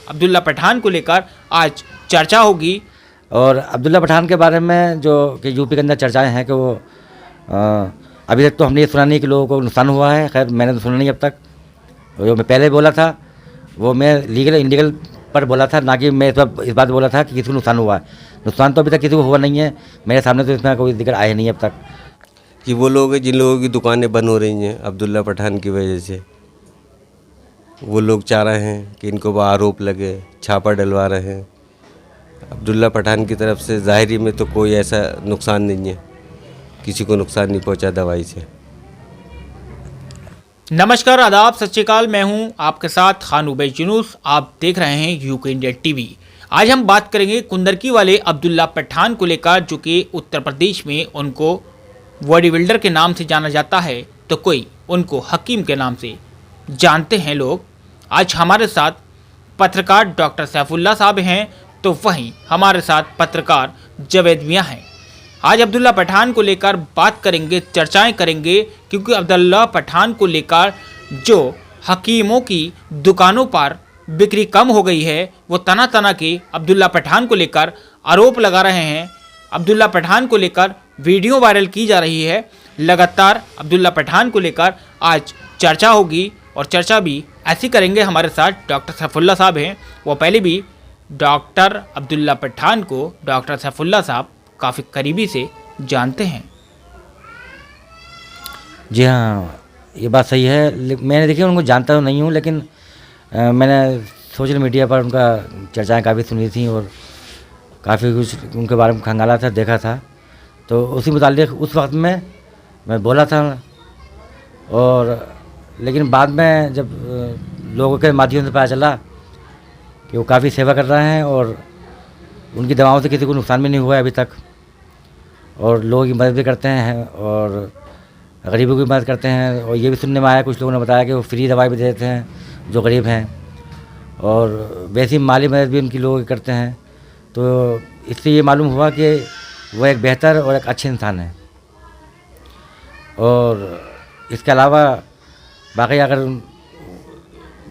अब्दुल्ला पठान को लेकर आज चर्चा होगी। और अब्दुल्ला पठान के बारे में जो कि यूपी के अंदर चर्चाएं हैं कि वो अभी तक तो हमने ये सुना नहीं कि लोगों को नुकसान हुआ है। खैर मैंने तो सुना नहीं अब तक। जो मैं पहले बोला था वो मैं लीगल इनलीगल पर बोला था, ना कि मैं इस बात बोला था कि किसी को नुकसान हुआ है। नुकसान तो अभी तक किसी को हुआ नहीं है मेरे सामने, तो इसमें कोई दिक्कत आया नहीं अब तक। कि वो लोग हैं जिन लोगों की दुकानें बंद हो रही हैं अब्दुल्ला पठान की वजह से, वो लोग चाह रहे हैं कि इनको आरोप लगे, छापा डलवा रहे हैं। अब्दुल्ला पठान की तरफ से ज़ाहिरी में तो कोई ऐसा नुकसान नहीं है, किसी को नुकसान नहीं पहुंचा दवाई से। नमस्कार, आदाब, सत श्री अकाल। मैं हूं आपके साथ खान उबैद यूनुस। आप देख रहे हैं यूके इंडिया टीवी। आज हम बात करेंगे कुंदरकी वाले अब्दुल्ला पठान को लेकर, जो कि उत्तर प्रदेश में उनको बॉडी बिल्डर के नाम से जाना जाता है, तो कोई उनको हकीम के नाम से जानते हैं लोग। आज हमारे साथ पत्रकार डॉक्टर सैफुल्ला साहब हैं, तो वहीं हमारे साथ पत्रकार जावेद मियां हैं। आज अब्दुल्ला पठान को लेकर बात करेंगे, चर्चाएं करेंगे, क्योंकि अब्दुल्ला पठान को लेकर जो हकीमों की दुकानों पर बिक्री कम हो गई है, वो तना तना के अब्दुल्ला पठान को लेकर आरोप लगा रहे हैं। अब्दुल्ला पठान को लेकर वीडियो वायरल की जा रही है। लगातार अब्दुल्ला पठान को लेकर आज चर्चा होगी, और चर्चा भी ऐसी करेंगे। हमारे साथ डॉक्टर सैफुल्ला साहब हैं। वो पहले भी डॉक्टर अब्दुल्ला पठान को डॉक्टर सैफुल्ला साहब काफ़ी करीबी से जानते हैं। जी हाँ, ये बात सही है। मैंने देखिए उनको जानता तो नहीं हूँ, लेकिन मैंने सोशल मीडिया पर उनका चर्चाएं काफ़ी सुनी थी और काफ़ी कुछ उनके बारे में खंगाला था, देखा था। तो उसी मुतालिक उस वक्त में मैं बोला था। और लेकिन बाद में जब लोगों के माध्यम से पता चला कि वो काफ़ी सेवा कर रहे हैं और उनकी दवाओं से किसी को नुकसान भी नहीं हुआ है अभी तक, और लोगों की मदद भी करते हैं और गरीबों की मदद करते हैं। और ये भी सुनने में आया, कुछ लोगों ने बताया कि वो फ्री दवाई भी देते हैं जो गरीब हैं, और वैसी माली मदद भी उनकी लोग करते हैं। तो इससे ये मालूम हुआ कि वो एक बेहतर और एक अच्छे इंसान हैं। और इसके अलावा बाकी अगर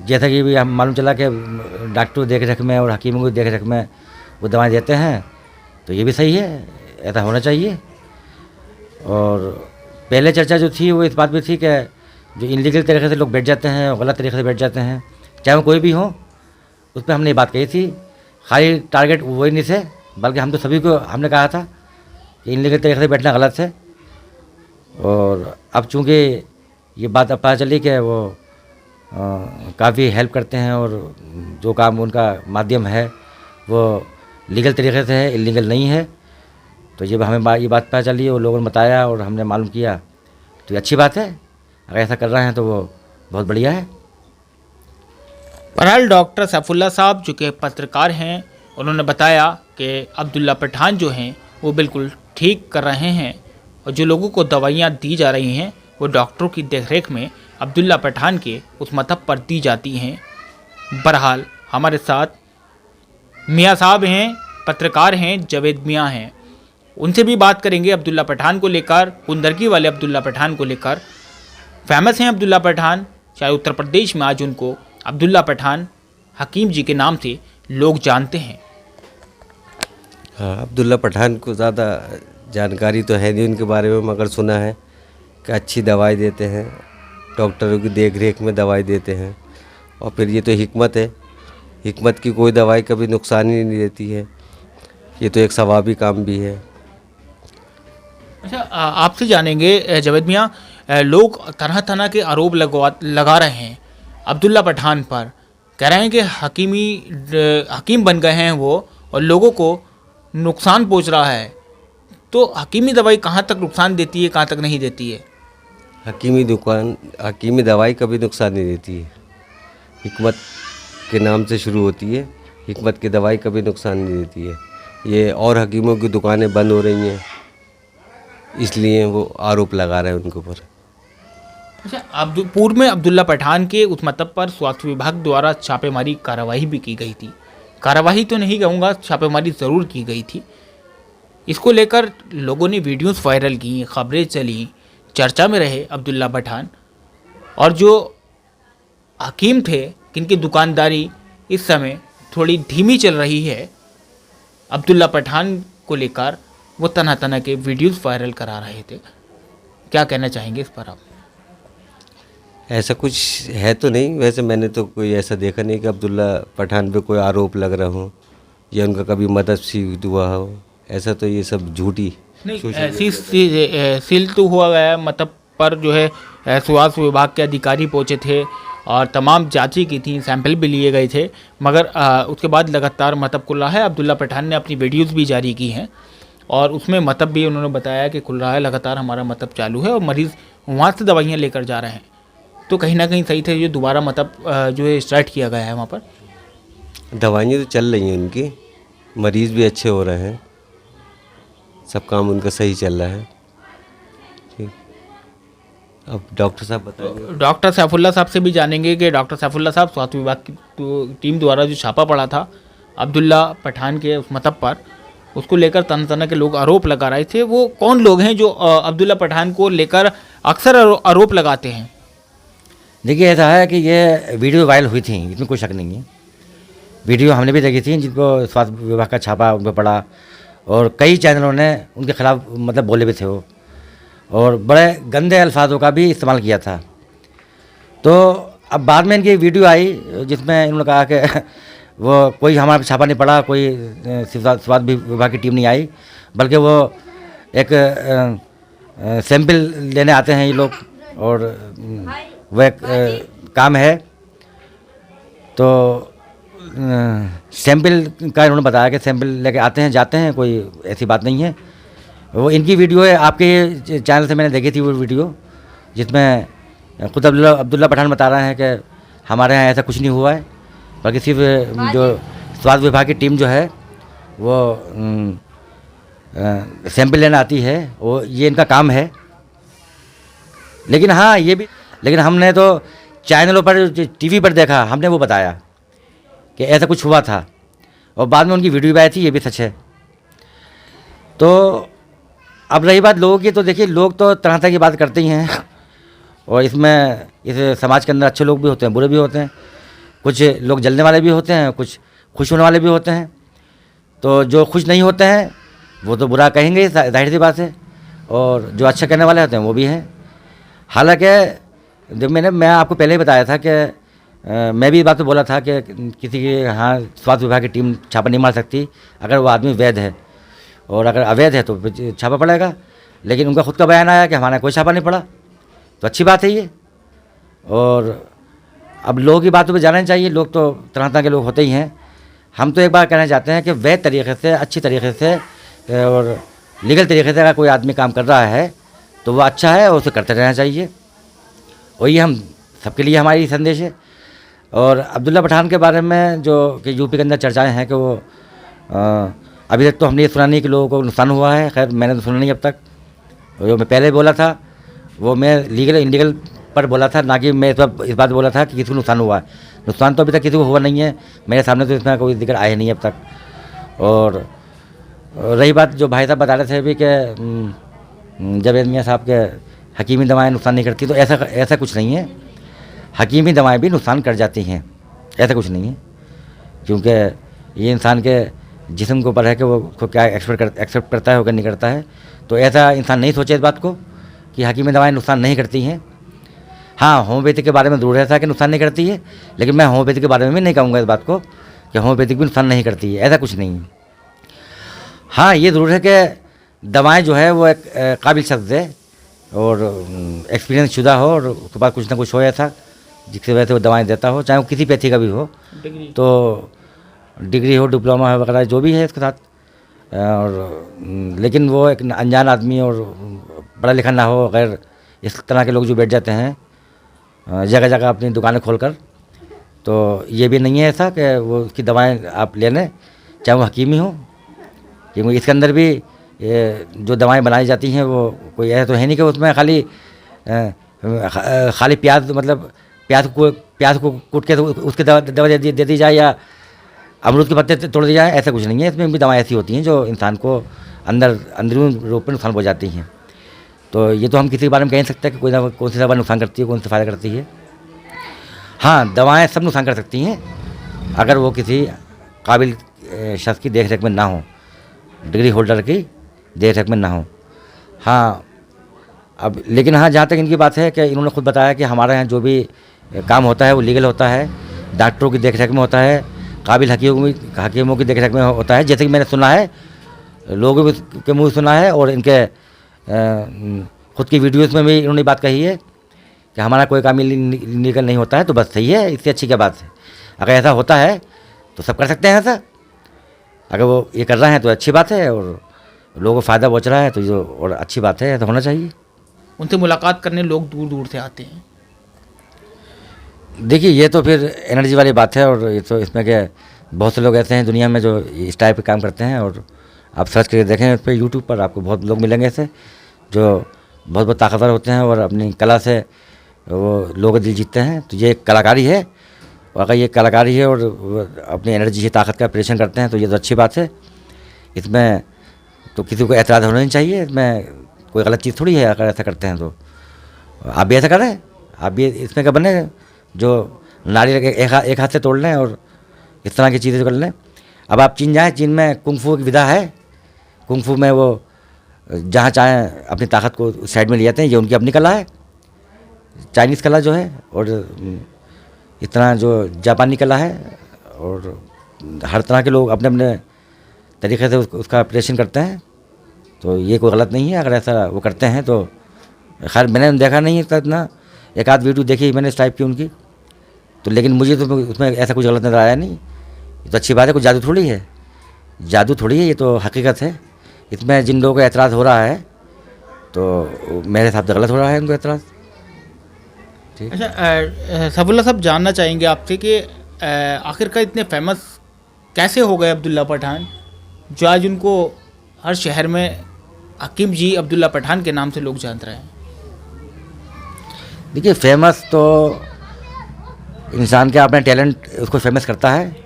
जैसा कि भी हम मालूम चला कि डॉक्टर देख रेख में और हकीमों की देख रेख में वो दवाएं देते हैं, तो ये भी सही है, ऐसा होना चाहिए। और पहले चर्चा जो थी वो इस बात भी थी कि जो इनलीगल तरीके से लोग बैठ जाते हैं और गलत तरीके से बैठ जाते हैं, चाहे वो कोई भी हो, उस पर हमने ये बात कही थी। खाली टारगेट वही नहीं थे, बल्कि हम तो सभी को हमने कहा था कि इनलीगल तरीके से बैठना गलत है। और अब चूँकि ये बात अब पता चली कि वो काफ़ी हेल्प करते हैं और जो काम उनका माध्यम है वो लीगल तरीके से है, इलीगल नहीं है, तो जब हमें ये बात पता चली और लोगों ने बताया और हमने मालूम किया, तो ये अच्छी बात है। अगर ऐसा कर रहे हैं तो वो बहुत बढ़िया है। बहरहाल डॉक्टर सैफुल्ला साहब जो कि पत्रकार हैं, उन्होंने बताया कि अब्दुल्ला पठान जो हैं वो बिल्कुल ठीक कर रहे हैं, और जो लोगों को दवाइयाँ दी जा रही हैं वो डॉक्टरों की देखरेख में अब्दुल्ला पठान के उस मतब पर दी जाती हैं। बहरहाल हमारे साथ मियाँ साहब हैं, पत्रकार हैं, जावेद मियाँ हैं। उनसे भी बात करेंगे अब्दुल्ला पठान को लेकर, कुंदरकी वाले अब्दुल्ला पठान को लेकर। फेमस हैं अब्दुल्ला पठान, चाहे उत्तर प्रदेश में आज उनको अब्दुल्ला पठान हकीम जी के नाम से लोग जानते हैं। हाँ, अब्दुल्ला पठान को ज़्यादा जानकारी तो है नहीं उनके बारे में, मगर सुना है कि अच्छी दवाई देते हैं, डॉक्टरों की देख रेख में दवाई देते हैं। और फिर ये तो हिकमत है, हिकमत की कोई दवाई कभी नुकसान ही नहीं देती है। ये तो एक सवाबी काम भी है। अच्छा, आपसे जानेंगे जावेद मियाँ, लोग तरह तरह के आरोप लगा रहे हैं अब्दुल्ला पठान पर। कह रहे हैं कि हकीम बन गए हैं वो और लोगों को नुकसान पहुंच रहा है। तो हकीमी दवाई कहाँ तक नुकसान देती है, कहाँ तक नहीं देती है? हकीमी दवाई कभी नुकसान नहीं देती है। हिकमत के नाम से शुरू होती है, हिकमत की दवाई कभी नुकसान नहीं देती है। ये और हकीमों की दुकानें बंद हो रही हैं, इसलिए वो आरोप लगा रहे हैं उनके ऊपर। अच्छा, पूर्व में अब्दुल्ला पठान के उस मतब पर स्वास्थ्य विभाग द्वारा छापेमारी कार्रवाई भी की गई थी। कार्रवाई तो नहीं कहूँगा, छापेमारी ज़रूर की गई थी। इसको लेकर लोगों ने वीडियोस वायरल की, खबरें चली, चर्चा में रहे अब्दुल्ला पठान। और जो हकीम थे जिनकी दुकानदारी इस समय थोड़ी धीमी चल रही है अब्दुल्ला पठान को लेकर, वो तरह तरह के वीडियोस वायरल करा रहे थे। क्या कहना चाहेंगे इस पर आप? ऐसा कुछ है तो नहीं, वैसे मैंने तो कोई ऐसा देखा नहीं कि अब्दुल्ला पठान पे कोई आरोप लग रहा हो या उनका कभी मदद सी हुआ हो। ऐसा तो ये सब झूठी नहीं, ऐसी सील तो हुआ गया मतलब पर जो है स्वास्थ्य विभाग के अधिकारी पहुंचे थे और तमाम जांचें की थी, सैंपल भी लिए गए थे, मगर उसके बाद लगातार मतलब खुल रहा है। अब्दुल्ला पठान ने अपनी वीडियोस भी जारी की हैं और उसमें मतलब भी उन्होंने बताया कि खुल रहा है, लगातार हमारा मतलब चालू है और मरीज़ वहाँ से दवाइयाँ लेकर जा रहे हैं। तो कहीं ना कहीं सही थे जो दोबारा मतलब जो है स्टार्ट किया गया है वहाँ पर। दवाइयाँ तो चल रही हैं उनकी, मरीज़ भी अच्छे हो रहे हैं, सब काम उनका सही चल रहा है। ठीक, अब डॉक्टर साहब बताएंगे। डॉक्टर सैफुल्ला साहब से भी जानेंगे कि डॉक्टर सैफुल्ला साहब, स्वास्थ्य विभाग की टीम द्वारा जो छापा पड़ा था अब्दुल्ला पठान के उस मतलब पर, उसको लेकर तरह तरह के लोग आरोप लगा रहे थे। वो कौन लोग हैं जो अब्दुल्ला पठान को लेकर अक्सर आरोप लगाते हैं? देखिए, ऐसा है कि ये वीडियो वायरल हुई थी, इसमें कोई शक नहीं है। वीडियो हमने भी देखी थी, जिनको स्वास्थ्य विभाग का छापा उन पर पड़ा और कई चैनलों ने उनके खिलाफ मतलब बोले भी थे वो, और बड़े गंदे अल्फाजों का भी इस्तेमाल किया था। तो अब बाद में इनकी वीडियो आई जिसमें इन्होंने कहा कि वो कोई हमारा छापा नहीं पड़ा, कोई स्वास्थ्य विभाग की टीम नहीं आई, बल्कि वो एक सैंपल लेने आते हैं ये लोग और वह काम है। तो सैंपल का इन्होंने बताया कि सैंपल लेके आते हैं जाते हैं, कोई ऐसी बात नहीं है। वो इनकी वीडियो है, आपके चैनल से मैंने देखी थी वो वीडियो, जिसमें खुद अब्दुल्ला पठान बता रहे हैं कि हमारे यहाँ ऐसा कुछ नहीं हुआ है, बल्कि सिर्फ जो स्वास्थ्य विभाग की टीम जो है वो सैंपल लेना आती है, वो ये इनका काम है। लेकिन हाँ, ये भी, लेकिन हमने तो चैनलों पर टीवी पर देखा, हमने वो बताया कि ऐसा कुछ हुआ था और बाद में उनकी वीडियो भी आई थी, ये भी सच है। तो अब रही बात लोगों की, तो देखिए लोग तो तरह तरह की बात करते ही हैं और इसमें इस समाज के अंदर अच्छे लोग भी होते हैं, बुरे भी होते हैं, कुछ लोग जलने वाले भी होते हैं, कुछ खुश होने वाले भी होते हैं। तो जो खुश नहीं होते हैं वो तो बुरा कहेंगे, जाहिर सी बात है, और जो अच्छा कहने वाले होते हैं वो भी हैं। हालांकि जब मैं आपको पहले ही बताया था कि मैं भी इस बात पे बोला था कि किसी के यहाँ स्वास्थ्य विभाग की टीम छापा नहीं मार सकती अगर वो आदमी वैध है, और अगर अवैध है तो छापा पड़ेगा। लेकिन उनका खुद का बयान आया कि हमारा कोई छापा नहीं पड़ा, तो अच्छी बात है ये। और अब लोगों की बातों पे जाना चाहिए, लोग तो तरह तरह के लोग होते ही हैं। हम तो एक बार कहना चाहते हैं कि वैध तरीके से, अच्छी तरीके से और लीगल तरीके से अगर कोई आदमी काम कर रहा है तो वो अच्छा है और उसे करते रहना चाहिए, और ये हम सबके लिए हमारी संदेश है। और अब्दुल्ला पठान के बारे में जो कि यूपी के अंदर चर्चाएं हैं कि वो अभी तक तो हमने ये सुना नहीं कि लोगों को नुकसान हुआ है, खैर मैंने तो सुना नहीं अब तक। जो मैं पहले बोला था वो मैं लीगल इनलीगल पर बोला था, ना कि मैं इस बात बोला था कि किसी को नुकसान हुआ है। नुकसान तो अभी तक किसी को हुआ नहीं है, मेरे सामने तो इसमें कोई जिक्र आया नहीं अब तक। और रही बात जो भाई साहब बता रहे थे भी कि जावेद मियाँ साहब के हकीमी दवाएं नुकसान नहीं करती, तो ऐसा कुछ नहीं है। हकीमी दवाएं भी नुकसान कर जाती हैं, ऐसा कुछ नहीं है, क्योंकि ये इंसान के जिस्म के ऊपर है कि वो उसको क्या एक्सेप्ट करता है, वो क्या नहीं करता है। तो ऐसा इंसान नहीं सोचे इस बात को कि हकीमी दवाएं नुकसान नहीं करती हैं। हाँ, होम्योपैथिक के बारे में ज़रूर ऐसा कि नुकसान नहीं करती है, लेकिन मैं होम्योपैथिक के बारे में भी नहीं कहूँगा इस बात को कि होम्योपैथिक भी नुकसान नहीं करती है, ऐसा कुछ नहीं है। हाँ, ये ज़रूर है कि दवाएं जो है वो एक काबिल शख्स है और एक्सपीरियंस शुदा हो और उसके पास कुछ ना कुछ हो ऐसा जिसकी वजह से वो दवाएं देता हो, चाहे वो किसी पैथी का भी हो, तो डिग्री हो, डिप्लोमा हो वगैरह जो भी है इसके साथ। और लेकिन वो एक अनजान आदमी और पढ़ा लिखा ना हो, अगर इस तरह के लोग जो बैठ जाते हैं जगह जगह अपनी दुकानें खोलकर, तो ये भी नहीं है ऐसा कि वो उसकी दवाएं आप ले लें, चाहे वो हकीमी हो, क्योंकि इसके अंदर भी जो दवाएं बनाई जाती हैं वो कोई ऐसा तो है नहीं कि उसमें खाली प्याज, मतलब प्याज को कूट के उसके दवा दे दी जाए या अमरूद के पत्ते तोड़ दिए जाए, ऐसा कुछ नहीं है। इसमें भी दवाएं ऐसी होती हैं जो इंसान को अंदरूनी रूप में नुकसान पहुँच जाती हैं। तो ये तो हम किसी के बारे में कह नहीं सकते कि कोई ना कौन सी दवा नुकसान करती है, कौन सी फ़ायदा करती है। हाँ, दवाएं सब नुकसान कर सकती हैं अगर वो किसी काबिल शख्स की देख रेख में ना हो, डिग्री होल्डर की देख रेख में ना हो। हाँ, अब लेकिन हाँ, जहाँ तक इनकी बात है कि इन्होंने खुद बताया कि हमारे यहाँ जो भी काम होता है वो लीगल होता है, डॉक्टरों की देख रेख में होता है, काबिल हकीमों की देख रेख में होता है। जैसे कि मैंने सुना है, लोगों के मुँह सुना है और इनके खुद की वीडियोस में भी इन्होंने बात कही है कि हमारा कोई काम लीगल नहीं होता है, तो बस सही है, इससे अच्छी क्या बात है। अगर ऐसा होता है तो सब कर सकते हैं ऐसा, अगर वो ये कर रहे हैं तो अच्छी बात है और लोगों को फ़ायदा पहुँच रहा है तो जो और अच्छी बात है, ऐसा होना चाहिए। उनसे मुलाकात करने लोग दूर दूर से आते हैं। देखिए, ये तो फिर एनर्जी वाली बात है और ये तो इसमें क्या, बहुत से लोग ऐसे हैं दुनिया में जो इस टाइप के काम करते हैं। और आप सर्च करके देखें उस पर, यूट्यूब पर आपको बहुत लोग मिलेंगे ऐसे जो बहुत बहुत ताकतवर होते हैं और अपनी कला से वो लोगों का दिल जीतते हैं। तो ये एक कलाकारी है, और अगर ये कलाकारी है और अपनी एनर्जी से ताकत का ऑपरेशन करते हैं तो ये तो अच्छी बात है। इसमें तो किसी को एतराज़ होना नहीं चाहिए, इसमें कोई गलत चीज़ थोड़ी है अगर ऐसा करते हैं तो। आप भी ऐसा करें, आप भी इसमें क्या बने जो नारियल एक हाथ से तोड़ लें और इस तरह की चीज़ें कर लें। अब आप चीन जाएँ, चीन में कुंग-फू की विधा है, कुंग-फू में वो जहाँ चाहें अपनी ताकत को साइड में ले जाते हैं, ये उनकी अपनी कला है, चाइनीज़ कला जो है, और इतना जो जापानी कला है। और हर तरह के लोग अपने अपने तरीक़े से उसका ऑपरेशन करते हैं, तो ये कोई गलत नहीं है अगर ऐसा वो करते हैं तो। खैर मैंने देखा नहीं है इतना, एक आध वीडियो देखी मैंने इस टाइप की उनकी, तो लेकिन मुझे तो उसमें ऐसा कुछ गलत नज़र आया नहीं। ये तो अच्छी बात है, कोई जादू थोड़ी है, जादू थोड़ी है, ये तो हकीकत है। इसमें जिन लोगों को एतराज़ हो रहा है तो मेरे हिसाब से गलत हो रहा है उनको एतराज़। ठीक। अच्छा, सफुल्ला साहब, जानना चाहेंगे आपसे कि आखिरकार इतने फेमस कैसे हो गए अब्दुल्ला पठान, जो आज उनको हर शहर में हकीम जी अब्दुल्ला पठान के नाम से लोग जान रहे हैं। देखिए, फेमस तो इंसान के अपने टैलेंट उसको फेमस करता है,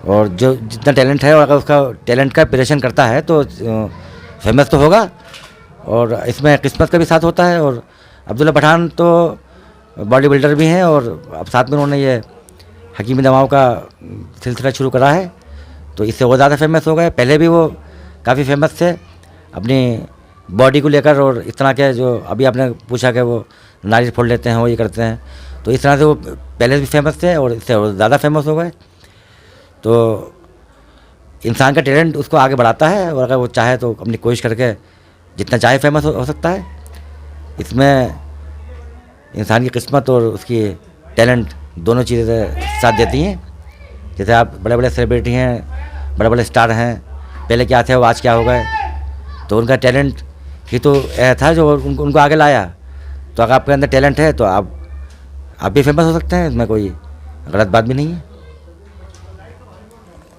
और जो जितना टैलेंट है और अगर उसका टैलेंट का ऑपरेशन करता है तो फेमस तो होगा। और इसमें किस्मत का भी साथ होता है। और अब्दुल्ला पठान तो बॉडी बिल्डर भी हैं और अब साथ में उन्होंने ये हकीमी दवाओं का सिलसिला शुरू करा है, तो इससे वो ज़्यादा फेमस हो गए। पहले भी वो काफ़ी फेमस थे अपनी बॉडी को लेकर, और इस तरह के जो अभी आपने पूछा कि वो नारियल फोड़ लेते हैं, वो ये करते हैं, तो इस तरह से वो पहले भी फेमस थे और इससे और ज़्यादा फेमस हो गए। तो इंसान का टैलेंट उसको आगे बढ़ाता है, और अगर वो चाहे तो अपनी कोशिश करके जितना चाहे फेमस हो सकता है। इसमें इंसान की किस्मत और उसकी टैलेंट दोनों चीज़ें साथ देती हैं। जैसे आप बड़े बड़े सेलिब्रिटी हैं, बड़े बड़े स्टार हैं, पहले क्या थे वो आज क्या हो गए, तो उनका टैलेंट ही तो था जो उनको आगे लाया। तो अगर आपके अंदर टैलेंट है तो आप भी फेमस हो सकते हैं, इसमें कोई गलत बात भी नहीं है।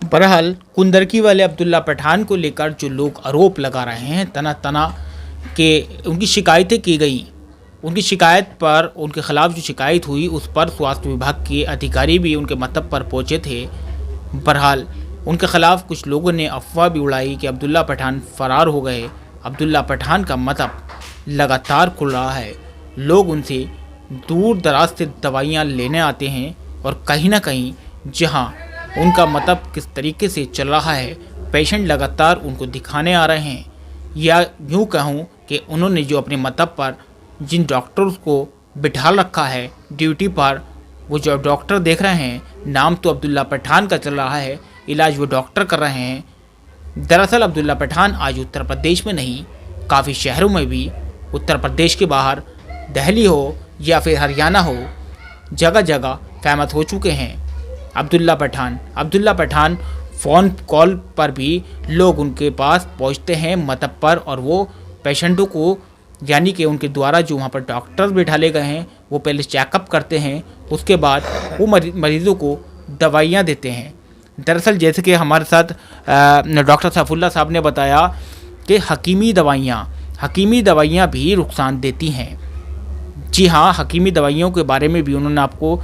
बहरहाल, कुंदरकी वाले अब्दुल्ला पठान को लेकर जो लोग आरोप लगा रहे हैं, तना तना के उनकी शिकायतें की गई, उनकी शिकायत पर, उनके खिलाफ जो शिकायत हुई उस पर स्वास्थ्य विभाग के अधिकारी भी उनके मतब पर पहुंचे थे। बहरहाल, उनके खिलाफ कुछ लोगों ने अफवाह भी उड़ाई कि अब्दुल्ला पठान फरार हो गए। अब्दुल्ला पठान का मतब लगातार खुल रहा है, लोग उनसे दूर दराज से दवाइयाँ लेने आते हैं, और कहीं ना कहीं जहाँ उनका मतब किस तरीके से चल रहा है, पेशेंट लगातार उनको दिखाने आ रहे हैं, या यूँ कहूँ कि उन्होंने जो अपने मतब पर जिन डॉक्टर्स को बिठा रखा है ड्यूटी पर, वो जो डॉक्टर देख रहे हैं, नाम तो अब्दुल्ला पठान का चल रहा है, इलाज वो डॉक्टर कर रहे हैं। दरअसल अब्दुल्ला पठान आज उत्तर प्रदेश में नहीं, काफ़ी शहरों में भी, उत्तर प्रदेश के बाहर दिल्ली हो या फिर हरियाणा हो, जगह जगह फेमस हो चुके हैं अब्दुल्ला पठान। फ़ोन कॉल पर भी लोग उनके पास पहुंचते हैं मतब पर, और वो पेशेंटों को, यानी कि उनके द्वारा जो वहाँ पर डॉक्टर बिठा ले गए हैं, वो पहले चेकअप करते हैं, उसके बाद वो मरीज़ों को दवाइयाँ देते हैं। दरअसल जैसे कि हमारे साथ डॉक्टर सफुल्ला साहब ने बताया कि हकीमी दवाइयाँ भी नुकसान देती हैं। जी हाँ, हकीमी दवाइयों के बारे में भी उन्होंने आपको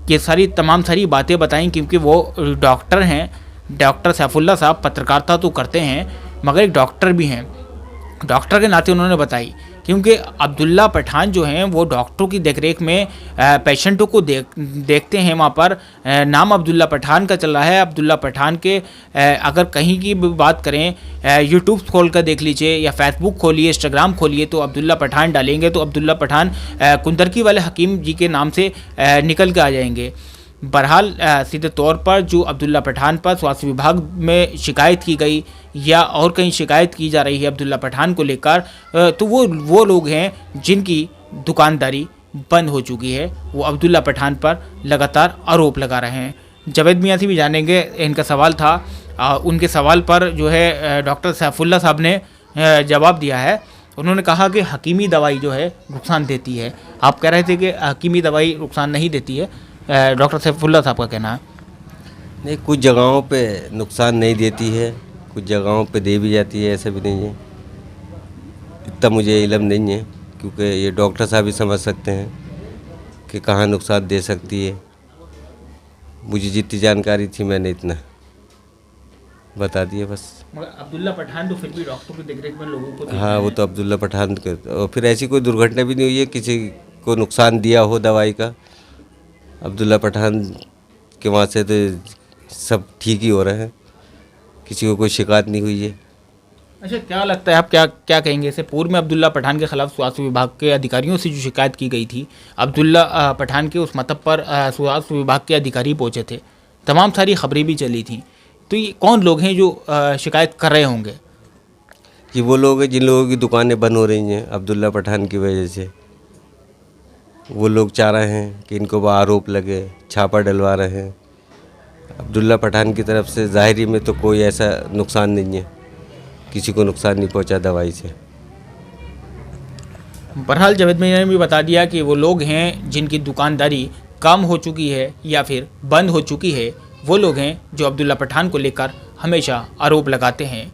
ये तमाम सारी बातें बताई, क्योंकि वो डॉक्टर हैं। डॉक्टर सैफुल्ला साहब पत्रकारिता तो करते हैं, मगर एक डॉक्टर भी हैं। डॉक्टर के नाते उन्होंने बताई क्योंकि अब्दुल्ला पठान जो हैं वो डॉक्टरों की देखरेख में पेशेंटों को देखते हैं। वहाँ पर नाम अब्दुल्ला पठान का चल रहा है। अब्दुल्ला पठान के अगर कहीं की भी बात करें, यूट्यूब खोल कर देख लीजिए या फेसबुक खोलिए, इंस्टाग्राम खोलिए, तो अब्दुल्ला पठान डालेंगे तो अब्दुल्ला पठान कुंदरकी वाले हकीम जी के नाम से निकल के आ जाएंगे। बहरहाल सीधे तौर पर जो अब्दुल्ला पठान पर स्वास्थ्य विभाग में शिकायत की गई या और कहीं शिकायत की जा रही है अब्दुल्ला पठान को लेकर, तो वो लोग हैं जिनकी दुकानदारी बंद हो चुकी है। वो अब्दुल्ला पठान पर लगातार आरोप लगा रहे हैं। जावेद मियां से भी जानेंगे, इनका सवाल था। उनके सवाल पर जो है डॉक्टर सैफुल्ला साहब ने जवाब दिया है। उन्होंने कहा कि हकीमी दवाई जो है नुकसान देती है। आप कह रहे थे कि हकीमी दवाई नुकसान नहीं देती है, डॉक्टर सैफुल्ला साहब का कहना है। नहीं, कुछ जगहों पे नुकसान नहीं देती है, कुछ जगहों पे दे भी जाती है, ऐसा भी नहीं है। इतना मुझे इल्म नहीं है, क्योंकि ये डॉक्टर साहब भी समझ सकते हैं कि कहाँ नुकसान दे सकती है। मुझे जितनी जानकारी थी मैंने इतना बता दिया बस। मगर अब्दुल्ला पठान तो फिर भी डॉक्टर की देखरेख में लोगों को हाँ, वो तो अब्दुल्ला पठान के, और फिर ऐसी कोई दुर्घटना भी नहीं हुई है किसी को नुकसान दिया हो दवाई का। अब्दुल्ला पठान के वहाँ से तो सब ठीक ही हो रहे हैं, किसी को कोई शिकायत नहीं हुई है। अच्छा, क्या लगता है, आप क्या कहेंगे? इससे पूर्व में अब्दुल्ला पठान के खिलाफ स्वास्थ्य विभाग के अधिकारियों से जो शिकायत की गई थी, अब्दुल्ला पठान के उस मतब पर स्वास्थ्य विभाग के अधिकारी पहुंचे थे, तमाम सारी खबरें भी चली थी। तो ये कौन लोग हैं जो शिकायत कर रहे होंगे? ये वो लोग हैं जिन लोगों की दुकानें बंद हो रही हैं अब्दुल्ला पठान की वजह से। वो लोग चाह रहे हैं कि इनको आरोप लगे, छापा डलवा रहे हैं। अब्दुल्ला पठान की तरफ से ज़ाहिरी में तो कोई ऐसा नुकसान नहीं है, किसी को नुकसान नहीं पहुंचा दवाई से। बहरहाल जावेद मियां ने भी बता दिया कि वो लोग हैं जिनकी दुकानदारी कम हो चुकी है या फिर बंद हो चुकी है। वो लोग हैं जो अब्दुल्ला पठान को लेकर हमेशा आरोप लगाते हैं।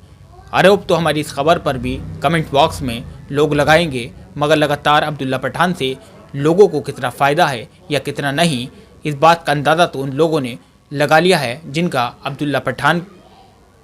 आरोप तो हमारी इस खबर पर भी कमेंट बॉक्स में लोग लगाएंगे, मगर लगातार अब्दुल्ला पठान से लोगों को कितना फ़ायदा है या कितना नहीं, इस बात का अंदाज़ा तो उन लोगों ने लगा लिया है जिनका अब्दुल्ला पठान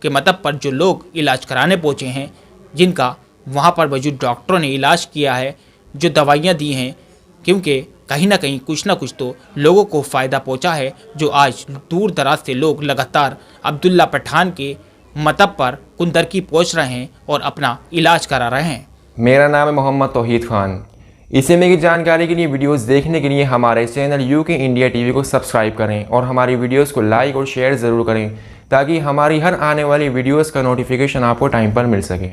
के मतब पर जो लोग इलाज कराने पहुँचे हैं, जिनका वहाँ पर मौजूद डॉक्टरों ने इलाज किया है, जो दवाइयाँ दी हैं, क्योंकि कहीं ना कहीं कुछ ना कुछ तो लोगों को फ़ायदा पहुँचा है, जो आज दूर दराज से लोग लगातार अब्दुल्ला पठान के मतब पर कुंदरकी पहुँच रहे हैं और अपना इलाज करा रहे हैं। मेरा नाम है मोहम्मद तौहीद खान। इसी में की जानकारी के लिए वीडियोस देखने के लिए हमारे चैनल यूके इंडिया टीवी को सब्सक्राइब करें और हमारी वीडियोस को लाइक और शेयर ज़रूर करें, ताकि हमारी हर आने वाली वीडियोस का नोटिफिकेशन आपको टाइम पर मिल सके।